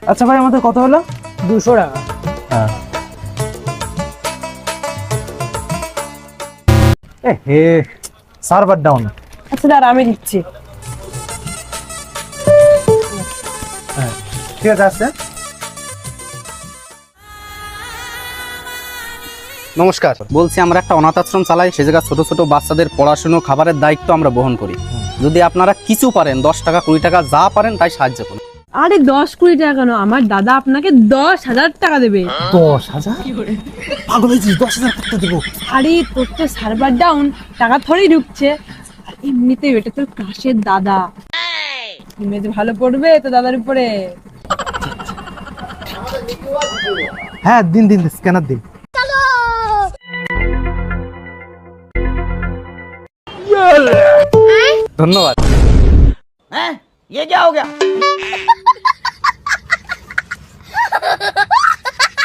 আচ্ছা ভাই, আমাদের কত হলো? 200 টাকা। হ্যাঁ। হে, সার্ভার ডাউন। আচ্ছা দাঁড়া, আমি দিচ্ছি। হ্যাঁ, ঠিক আছে, আসছে। নমস্কার, বলছি আমরা একটা অনাথ আশ্রম চালাই। সে জায়গায় ছোট ছোট বাচ্চাদের পড়াশুনো, খাবারের দায়িত্ব আমরা বহন করি। যদি আপনারা কিছু পারেন, 10 টাকা 20 টাকা যা পারেন তাই সাহায্য করুন। আরে 10-20 টাকা কেন, আমার দাদা আপনাকে 10,000 টাকা দেবে। 10,000? পাগল হয়েছিস? 10,000 করতে দেবো? আরে তোর তো সার্ভার ডাউন, টাকা থোড়ি ঢুকছে। আর এমনিতেই এটা তোর ক্লাসের দাদা, এমনিতে ভালো পড়বে তো দাদার উপরে। হ্যাঁ, দিন দিন, স্ক্যানার দিন। ধন্যবাদ। हैं? ये क्या हो गया?